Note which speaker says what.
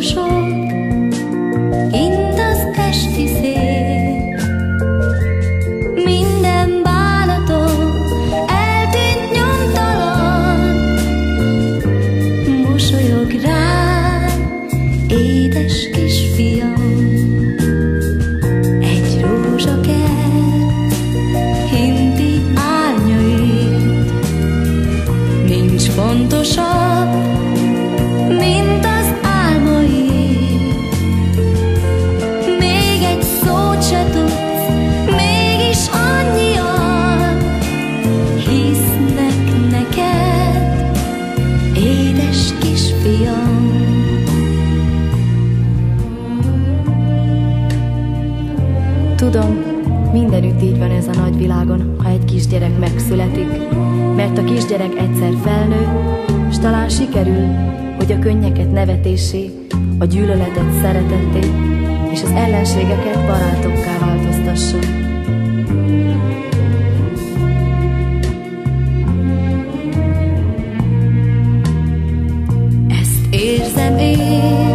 Speaker 1: sok,int az esti szél. Minden bánatom eltűnt nyomtalan, mosolyog rám, édes kisfiam. Egy rózsakert hinti árnyait, nincs fontosabb, mint az álmaid. Még egy szót se tudsz, mégis annyian hisznek neked, édes kisfiam.
Speaker 2: Tudom, mindenütt így van ez a nagy világon, ha egy kisgyerek megszületik, mert a kisgyerek egyszer felnő, s talán sikerül, hogy a könnyeket nevetéssé, a gyűlöletet szeretetté, és az ellenségeket barátokká változtassa.
Speaker 1: Ezt érzem én,